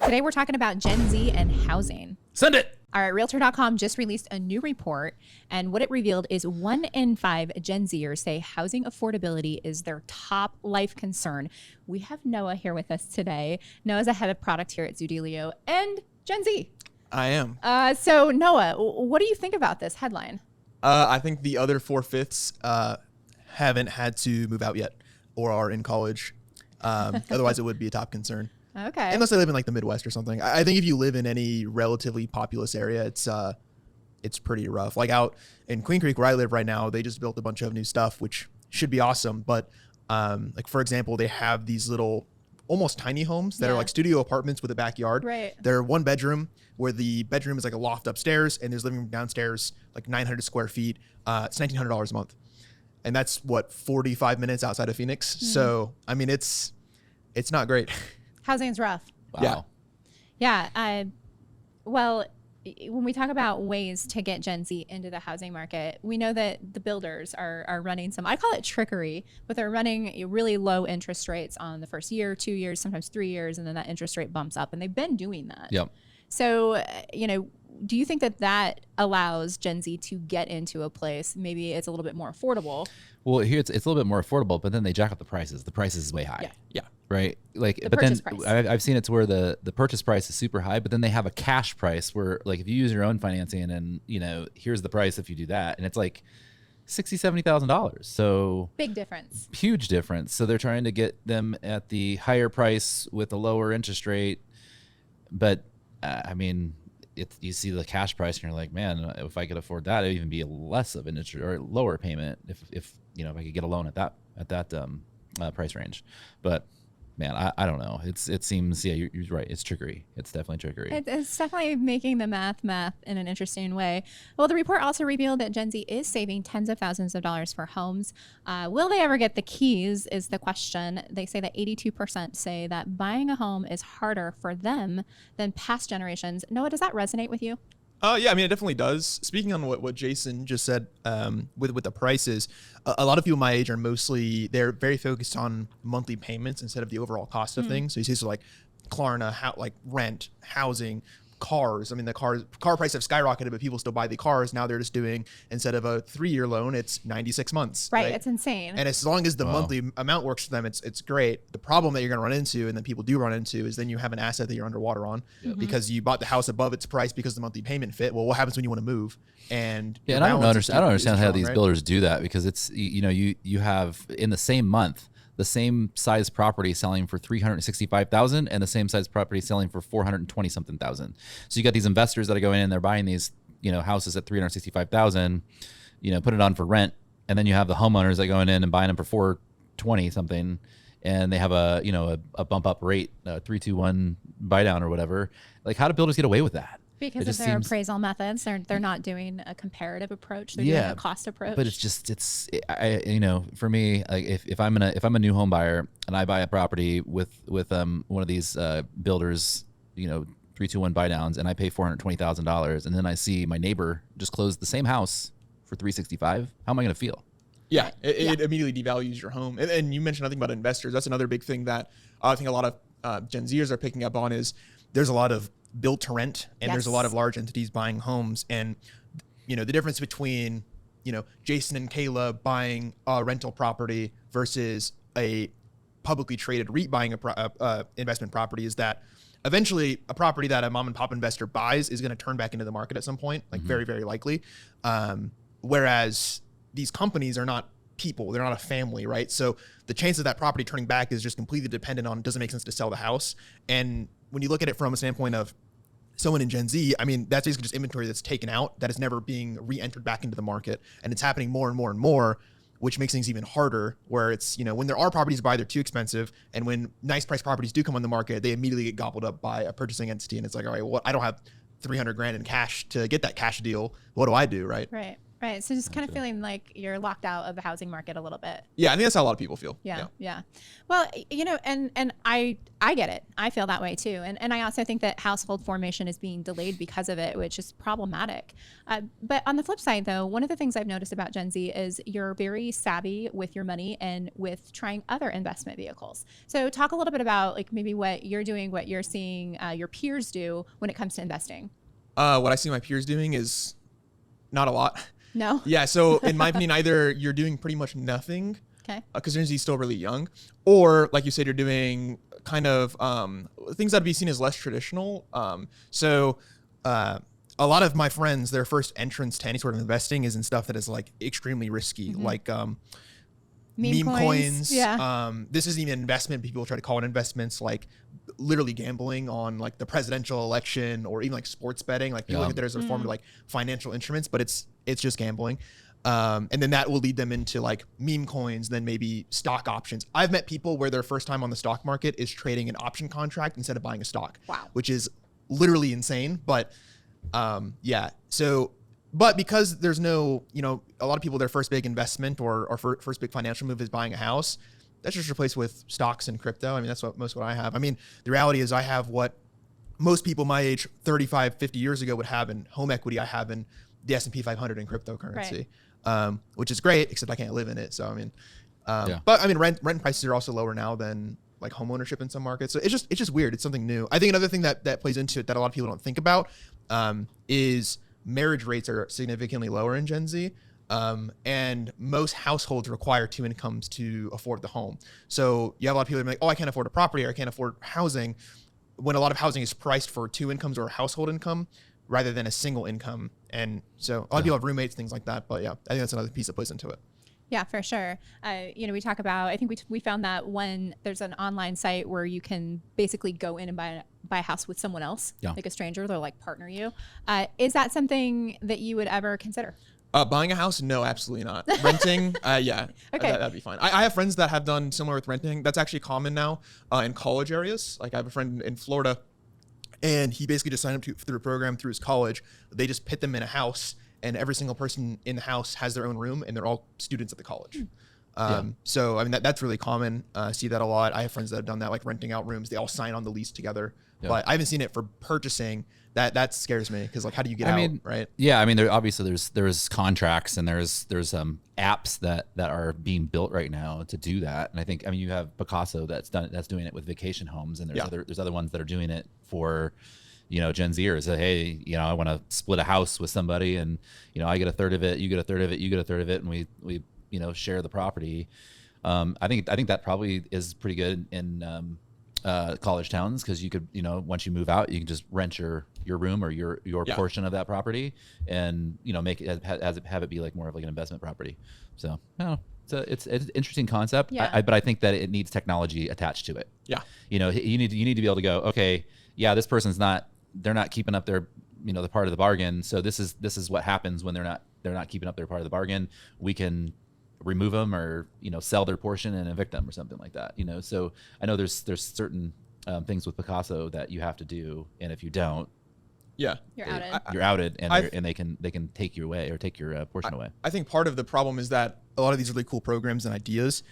Today we're talking about Gen Z and housing. Send it. All right, Realtor.com just released a new report, and what it revealed is 1 in 5 Gen Zers say housing affordability is their top life concern. We have Noah here with us today. Noah's a head of product here at Zoodealio and Gen Z. I am. So Noah, what do you think about this headline? I think the other 4/5 haven't had to move out yet or are in college. Otherwise, it would be a top concern. Okay. Unless they live in like the Midwest or something. I think if you live in any relatively populous area, it's pretty rough. Like out in Queen Creek where I live right now, they just built a bunch of new stuff, which should be awesome. But like for example, they have these little almost tiny homes that are like studio apartments with a backyard. Right. They're 1 bedroom where the bedroom is like a loft upstairs and there's living room downstairs, like 900 square feet. It's $1,900 a month. And that's what, 45 minutes outside of Phoenix. Mm-hmm. So, I mean, it's not great. Housing's rough. Wow. Yeah. Well, when we talk about ways to get Gen Z into the housing market, we know that the builders are running some, I call it trickery, but they're running really low interest rates on the first year, 2 years, sometimes 3 years, and then that interest rate bumps up. And they've been doing that. Yep. So, do you think that allows Gen Z to get into a place, maybe it's a little bit more affordable? Well, here it's a little bit more affordable, but then they jack up the prices. The price is way high. Yeah. Right. Like, The but then purchase price. I've seen it to where the purchase price is super high, but then they have a cash price where, like, if you use your own financing and, here's the price if you do that. And it's like $60,000, $70,000. So Big difference. huge difference. So they're trying to get them at the higher price with a lower interest rate. But I mean, you see the cash price and you're like, man, if I could afford that, it'd even be less of an interest or lower payment if I could get a loan at that price range. But man, I don't know. It seems, you're right. It's trickery. It's definitely trickery. It's definitely making the math in an interesting way. Well, the report also revealed that Gen Z is saving tens of thousands of dollars for homes. Will they ever get the keys is the question. They say that 82% say that buying a home is harder for them than past generations. Noah, does that resonate with you? Yeah, I mean, it definitely does. Speaking on what Jason just said with the prices, a lot of people my age are they're very focused on monthly payments instead of the overall cost of things. So you see, like Klarna, like rent, housing, cars. I mean, the car prices have skyrocketed, but people still buy the cars. Now they're just doing, instead of a 3-year loan, it's 96 months. Right. It's insane. And as long as the monthly amount works for them, it's great. The problem that you're going to run into, and that people do run into, is then you have an asset that you're underwater on because you bought the house above its price because the monthly payment fit. Well, what happens when you want to move? And I don't understand how these builders do that, because it's, you have in the same month, the same size property selling for $365,000 and the same size property selling for $420-something thousand. So you got these investors that are going in, they're buying these, houses at $365,000, put it on for rent, and then you have the homeowners that are going in and buying them for $420 something, and they have a bump up rate, 3-2-1 buy down or whatever. Like, how do builders get away with that? Because of their appraisal methods, they're not doing a comparative approach. They're doing a cost approach. But for me, like if I'm a new home buyer and I buy a property with one of these builders, 3-2-1 buy downs, and I pay $420,000, and then I see my neighbor just close the same house for $365,000, how am I going to feel? Yeah, it immediately devalues your home. And you mentioned nothing about investors. That's another big thing that I think a lot of Gen Zers are picking up on is there's a lot of built to rent, and there's a lot of large entities buying homes. And, the difference between, Jason and Kayla buying a rental property versus a publicly traded REIT buying a investment property is that eventually a property that a mom and pop investor buys is going to turn back into the market at some point, like very, very likely. Whereas these companies are not people, they're not a family, right? So the chance of that property turning back is just completely dependent on, does it make sense to sell the house? And when you look at it from a standpoint of someone in Gen Z, I mean, that's basically just inventory that's taken out that is never being re-entered back into the market. And it's happening more and more and more, which makes things even harder, where it's, when there are properties to buy, they're too expensive. And when nice price properties do come on the market, they immediately get gobbled up by a purchasing entity. And it's like, all right, well, I don't have $300,000 in cash to get that cash deal. What do I do, right? Right. Right. So just kind of feeling like you're locked out of the housing market a little bit. Yeah, I think that's how a lot of people feel. Yeah. Well, and I get it. I feel that way too. And I also think that household formation is being delayed because of it, which is problematic. But on the flip side, though, one of the things I've noticed about Gen Z is you're very savvy with your money and with trying other investment vehicles. So talk a little bit about like maybe what you're doing, what you're seeing your peers do when it comes to investing. What I see my peers doing is not a lot. No? Yeah. So in my opinion, either you're doing pretty much nothing, Okay. because Gen Z is still really young, or like you said, you're doing kind of things that would be seen as less traditional. So a lot of my friends, their first entrance to any sort of investing is in stuff that is like extremely risky, like meme coins. Yeah. This isn't even an investment. People try to call it investments, like literally gambling on like the presidential election or even like sports betting. Like people look at it as a form of like financial instruments, but it's just gambling. And then that will lead them into like meme coins, then maybe stock options. I've met people where their first time on the stock market is trading an option contract instead of buying a stock. Wow. Which is literally insane. But yeah. So, but because there's no, a lot of people, their first big investment or first big financial move is buying a house. That's just replaced with stocks and crypto. I mean, that's what I have. I mean, the reality is I have what most people my age 35, 50 years ago would have in home equity. I have in the S&P 500 in cryptocurrency, which is great, except I can't live in it. So, I mean, but I mean, rent prices are also lower now than like home ownership in some markets. So it's just weird. It's something new. I think another thing that plays into it that a lot of people don't think about is marriage rates are significantly lower in Gen Z. And most households require 2 incomes to afford the home. So you have a lot of people that are like, oh, I can't afford a property or I can't afford housing, when a lot of housing is priced for 2 incomes or a household income rather than a single income. And so a lot of people have roommates, things like that. But yeah, I think that's another piece that plays into it. Yeah, for sure. We talk about, I think we found that when there's an online site where you can basically go in and buy a house with someone else, like a stranger, they'll like partner you. Is that something that you would ever consider? Buying a house? No, absolutely not. Renting? Yeah. Okay. That'd be fine. I have friends that have done similar with renting. That's actually common now in college areas. Like I have a friend in Florida, and he basically just signed up through a program through his college. They just pit them in a house, and every single person in the house has their own room, and they're all students at the college. So, I mean, that's really common. See that a lot. I have friends that have done that, like renting out rooms. They all sign on the lease together. But I haven't seen it for purchasing. That scares me because, like, how do you get out, right? Yeah, I mean, there's contracts and there's apps that are being built right now to do that. And I think, I mean, you have Picasso that's doing it with vacation homes, and there's other ones that are doing it for, Gen Zers. Hey, I want to split a house with somebody, and I get a third of it, you get a third of it, you get a third of it, and we share the property. I think that probably is pretty good in college towns, because you could, once you move out, you can just rent your room or your portion of that property, and make it have it be like more of like an investment property. So it's an interesting concept. But I think that it needs technology attached to it. You need to be able to go, okay, this person's they're not keeping up their the part of the bargain. So this is what happens when they're not keeping up their part of the bargain. We can remove them or sell their portion and evict them or something like that. So I know there's certain things with Picasso that you have to do, and if you don't, you're outed. You're outed, and they can take you away or take your portion away. I think part of the problem is that a lot of these really cool programs and ideas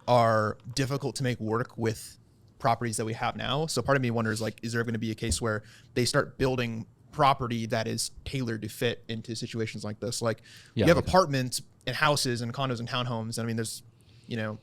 are difficult to make work with properties that we have now. So part of me wonders, like, is there going to be a case where they start building property that is tailored to fit into situations like this? Like you have apartments and houses and condos and townhomes. And I mean, there's,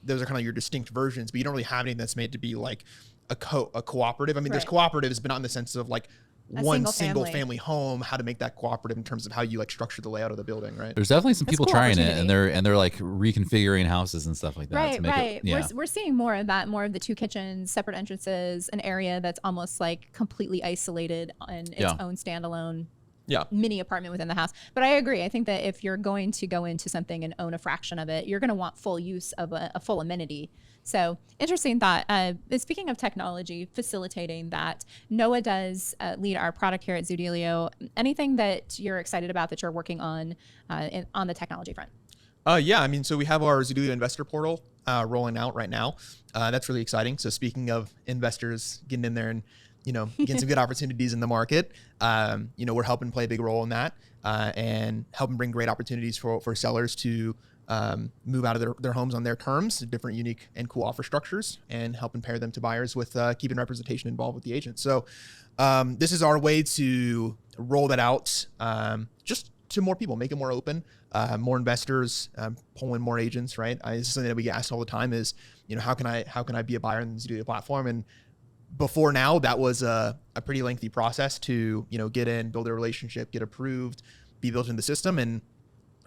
those are kind of your distinct versions, but you don't really have anything that's made to be like a cooperative. I mean, there's cooperatives, but not in the sense of like one single family home, how to make that cooperative in terms of how you like structure the layout of the building, right? There's definitely some people trying it, and they're like reconfiguring houses and stuff like that. Right, to make it, We're seeing more of that, more of the 2 kitchens, separate entrances, an area that's almost like completely isolated in its own standalone mini apartment within the house. But I agree. I think that if you're going to go into something and own a fraction of it, you're going to want full use of a full amenity. So interesting thought. Speaking of technology, facilitating that, Noah does lead our product here at Zoodealio. Anything that you're excited about that you're working on the technology front? I mean, so we have our Zoodealio Investor Portal rolling out right now. That's really exciting. So speaking of investors getting in there and getting some good opportunities in the market. We're helping play a big role in that and helping bring great opportunities for sellers to move out of their homes on their terms, different unique and cool offer structures, and helping pair them to buyers with keeping representation involved with the agent. So this is our way to roll that out just to more people, make it more open, more investors, pull in more agents, right? This is something that we get asked all the time is, how can I be a buyer in the Zoodealio platform? And before now, that was a pretty lengthy process to, get in, build a relationship, get approved, be built in the system. And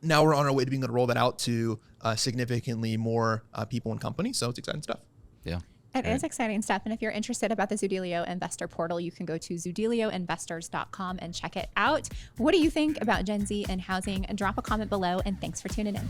now we're on our way to being able to roll that out to significantly more people and companies. So it's exciting stuff. Yeah. It is exciting stuff. And if you're interested about the Zoodealio Investor Portal, you can go to zoodealioinvestors.com and check it out. What do you think about Gen Z and housing? Drop a comment below, and thanks for tuning in.